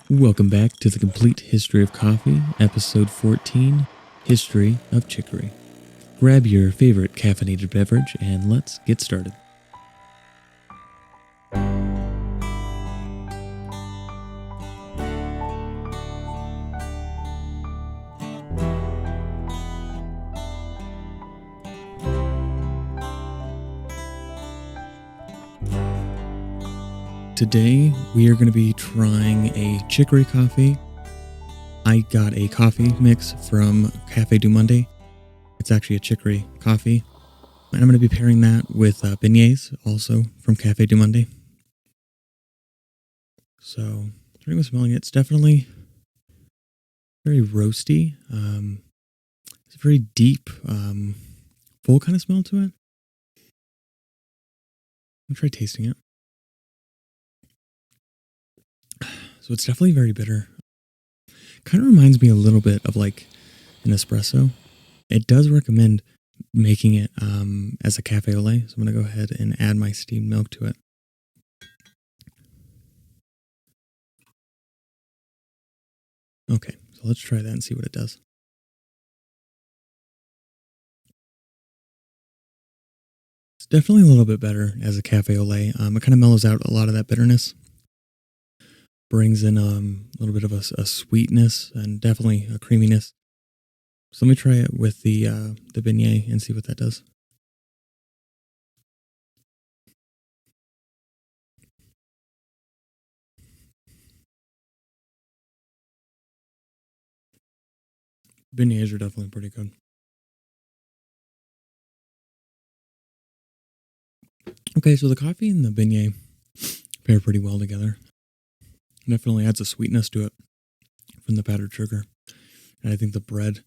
Welcome back to the Complete History of Coffee, Episode 14, History of Chicory. Grab your favorite caffeinated beverage and let's get started. Today, we are going to be trying a chicory coffee. I got a coffee mix from Café du Monde. It's actually a chicory coffee. And I'm going to be pairing that with beignets, also from Café du Monde. So, starting with smelling it, it's definitely very roasty. It's a very deep, full kind of smell to it. I'm going to try tasting it. So it's definitely very bitter. Kind of reminds me a little bit of like an espresso. It does recommend making it as a cafe au lait. So I'm going to go ahead and add my steamed milk to it. Okay, so let's try that and see what it does. It's definitely a little bit better as a cafe au lait. It kind of mellows out a lot of that bitterness. Brings in a little bit of a sweetness and definitely a creaminess. So let me try it with the beignet and see what that does. Beignets are definitely pretty good. Okay, so the coffee and the beignet pair pretty well together. Definitely adds a sweetness to it from the powdered sugar. And I think the bread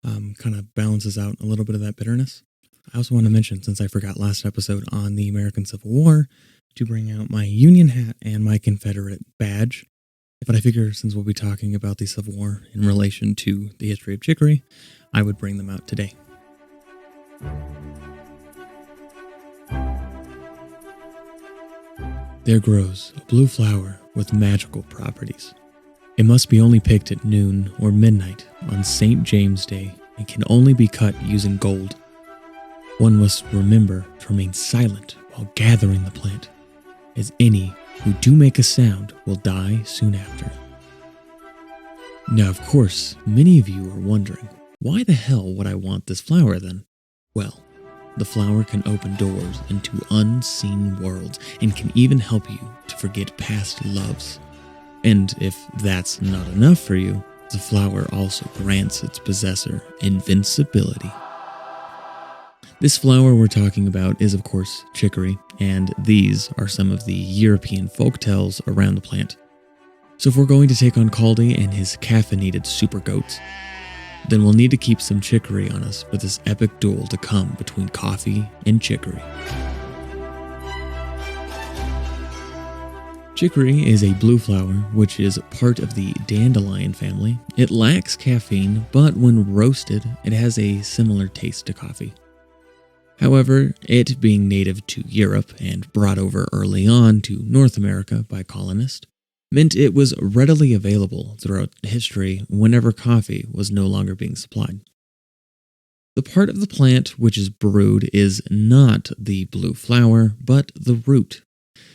kind of balances out a little bit of that bitterness. I also want to mention, since I forgot last episode on the American Civil War, to bring out my Union hat and my Confederate badge. But I figure since we'll be talking about the Civil War in relation to the history of chicory, I would bring them out today. There grows a blue flower with magical properties. It must be only picked at noon or midnight on St. James Day and can only be cut using gold. One must remember to remain silent while gathering the plant, as any who do make a sound will die soon after. Now, of course, many of you are wondering, why the hell would I want this flower then? Well, the flower can open doors into unseen worlds and can even help you to forget past loves. And if that's not enough for you, the flower also grants its possessor invincibility. This flower we're talking about is, of course, chicory, and these are some of the European folktales around the plant. So if we're going to take on Caldi and his caffeinated super goats, then we'll need to keep some chicory on us for this epic duel to come between coffee and chicory. Chicory is a blue flower, which is part of the dandelion family. It lacks caffeine, but when roasted, it has a similar taste to coffee. However, it being native to Europe and brought over early on to North America by colonists, meant it was readily available throughout history whenever coffee was no longer being supplied. The part of the plant which is brewed is not the blue flower, but the root.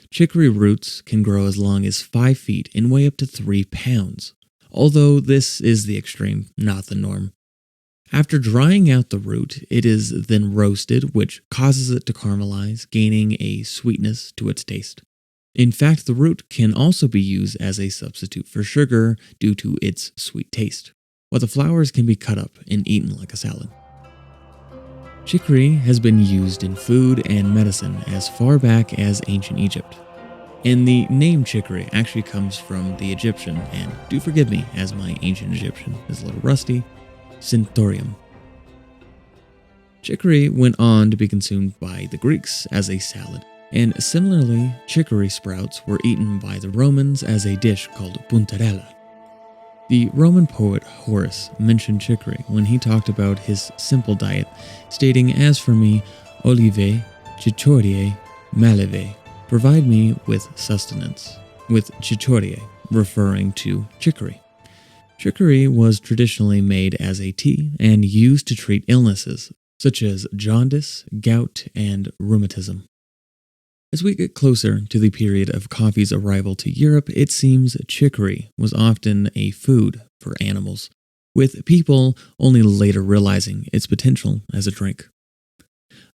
Chicory roots can grow as long as 5 feet and weigh up to 3 pounds, although this is the extreme, not the norm. After drying out the root, it is then roasted, which causes it to caramelize, gaining a sweetness to its taste. In fact, the root can also be used as a substitute for sugar due to its sweet taste, while the flowers can be cut up and eaten like a salad. Chicory has been used in food and medicine as far back as ancient Egypt. And the name chicory actually comes from the Egyptian, and do forgive me as my ancient Egyptian is a little rusty, Centaurium. Chicory went on to be consumed by the Greeks as a salad. And similarly, chicory sprouts were eaten by the Romans as a dish called puntarella. The Roman poet Horace mentioned chicory when he talked about his simple diet, stating, "As for me, olive, chicorie, maleve, provide me with sustenance." With chicorie, referring to chicory. Chicory was traditionally made as a tea and used to treat illnesses such as jaundice, gout, and rheumatism. As we get closer to the period of coffee's arrival to Europe, it seems chicory was often a food for animals, with people only later realizing its potential as a drink.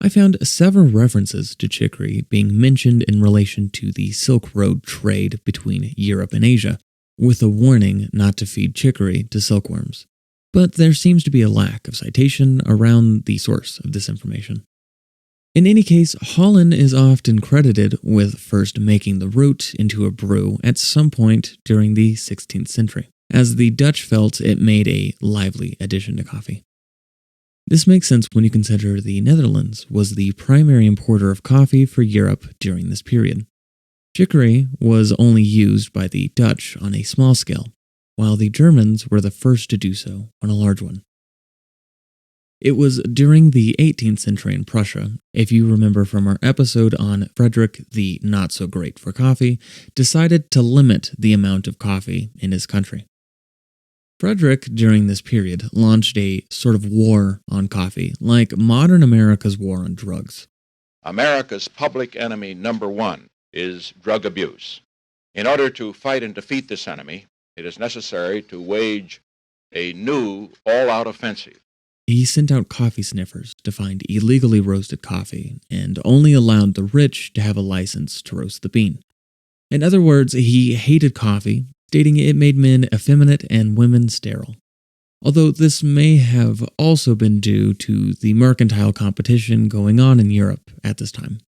I found several references to chicory being mentioned in relation to the Silk Road trade between Europe and Asia, with a warning not to feed chicory to silkworms. But there seems to be a lack of citation around the source of this information. In any case, Holland is often credited with first making the root into a brew at some point during the 16th century, as the Dutch felt it made a lively addition to coffee. This makes sense when you consider the Netherlands was the primary importer of coffee for Europe during this period. Chicory was only used by the Dutch on a small scale, while the Germans were the first to do so on a large one. It was during the 18th century in Prussia, if you remember from our episode on Frederick the Not-So-Great for coffee, decided to limit the amount of coffee in his country. Frederick, during this period, launched a sort of war on coffee, like modern America's war on drugs. America's public enemy number one is drug abuse. In order to fight and defeat this enemy, it is necessary to wage a new all-out offensive. He sent out coffee sniffers to find illegally roasted coffee and only allowed the rich to have a license to roast the bean. In other words, he hated coffee, stating it made men effeminate and women sterile. Although this may have also been due to the mercantile competition going on in Europe at this time.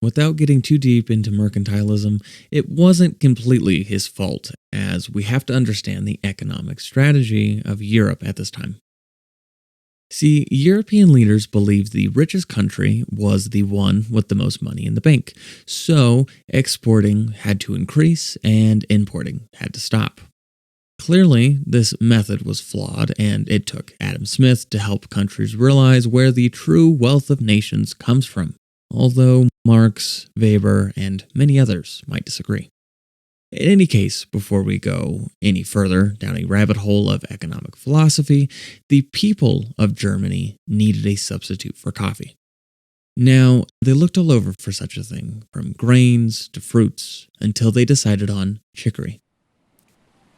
Without getting too deep into mercantilism, it wasn't completely his fault, as we have to understand the economic strategy of Europe at this time. See, European leaders believed the richest country was the one with the most money in the bank, so exporting had to increase and importing had to stop. Clearly, this method was flawed, and it took Adam Smith to help countries realize where the true wealth of nations comes from, although Marx, Weber, and many others might disagree. In any case, before we go any further down a rabbit hole of economic philosophy, the people of Germany needed a substitute for coffee. Now, they looked all over for such a thing, from grains to fruits, until they decided on chicory.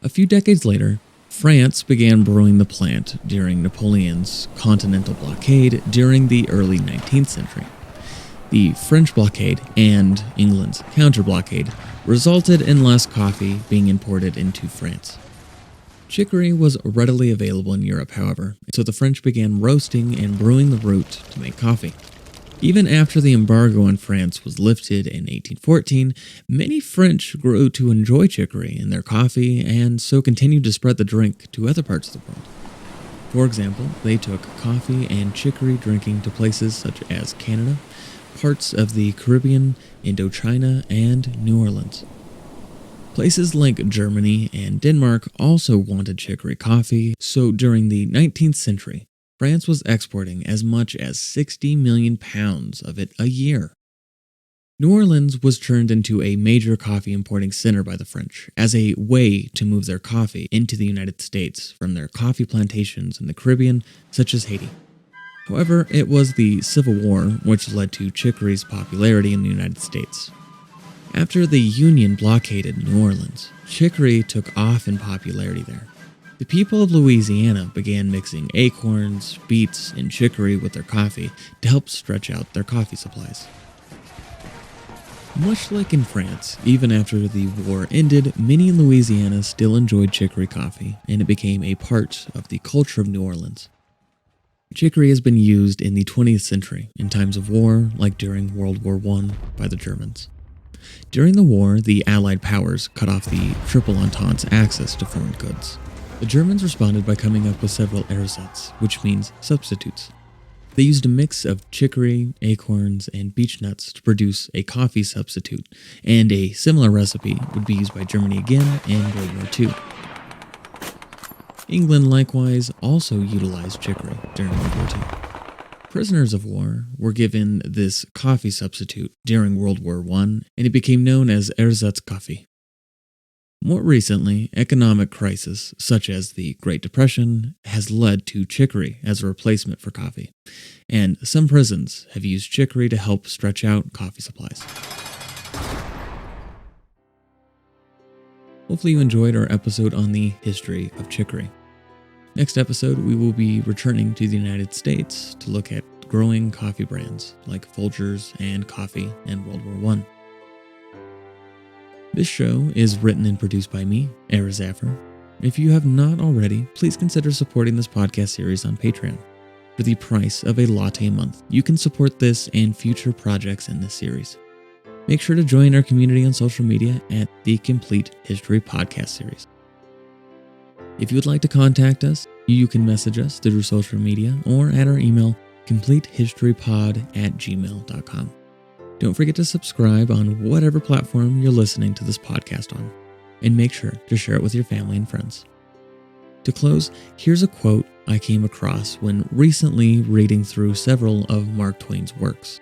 A few decades later, France began brewing the plant during Napoleon's continental blockade during the early 19th century. The French blockade and England's counter-blockade resulted in less coffee being imported into France. Chicory was readily available in Europe, however, so the French began roasting and brewing the root to make coffee. Even after the embargo on France was lifted in 1814, many French grew to enjoy chicory in their coffee and so continued to spread the drink to other parts of the world. For example, they took coffee and chicory drinking to places such as Canada, parts of the Caribbean, Indochina, and New Orleans. Places like Germany and Denmark also wanted chicory coffee, so during the 19th century, France was exporting as much as 60 million pounds of it a year. New Orleans was turned into a major coffee importing center by the French as a way to move their coffee into the United States from their coffee plantations in the Caribbean, such as Haiti. However, it was the Civil War which led to chicory's popularity in the United States. After the Union blockaded New Orleans, chicory took off in popularity there. The people of Louisiana began mixing acorns, beets, and chicory with their coffee to help stretch out their coffee supplies. Much like in France, even after the war ended, many in Louisiana still enjoyed chicory coffee, and it became a part of the culture of New Orleans. Chicory has been used in the 20th century in times of war, like during World War I by the Germans. During the war, the Allied powers cut off the Triple Entente's access to foreign goods. The Germans responded by coming up with several ersatz, which means substitutes. They used a mix of chicory, acorns, and beech nuts to produce a coffee substitute, and a similar recipe would be used by Germany again in World War II. England likewise also utilized chicory during World War II. Prisoners of war were given this coffee substitute during World War I, and it became known as ersatz coffee. More recently, economic crisis, such as the Great Depression, has led to chicory as a replacement for coffee, and some prisons have used chicory to help stretch out coffee supplies. Hopefully you enjoyed our episode on the history of chicory. Next episode, we will be returning to the United States to look at growing coffee brands like Folgers and Coffee and World War I. This show is written and produced by me, Era Zaffer. If you have not already, please consider supporting this podcast series on Patreon. For the price of a latte a month, you can support this and future projects in this series. Make sure to join our community on social media at the Complete History Podcast Series. If you would like to contact us, you can message us through social media or at our email, completehistorypod@gmail.com. Don't forget to subscribe on whatever platform you're listening to this podcast on, and make sure to share it with your family and friends. To close, here's a quote I came across when recently reading through several of Mark Twain's works.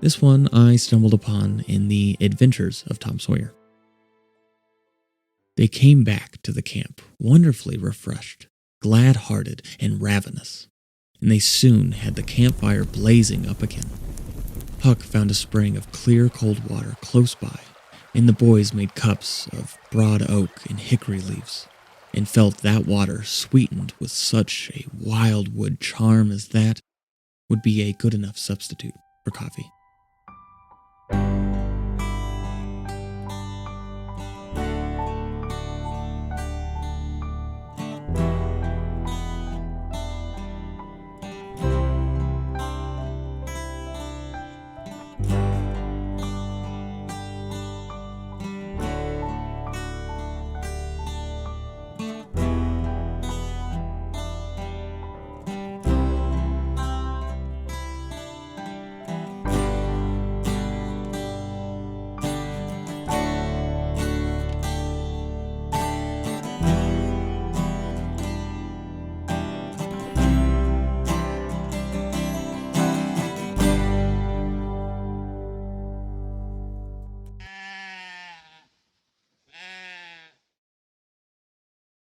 This one I stumbled upon in The Adventures of Tom Sawyer. They came back to the camp, wonderfully refreshed, glad-hearted, and ravenous, and they soon had the campfire blazing up again. Huck found a spring of clear cold water close by, and the boys made cups of broad oak and hickory leaves, and felt that water sweetened with such a wildwood charm as that would be a good enough substitute for coffee.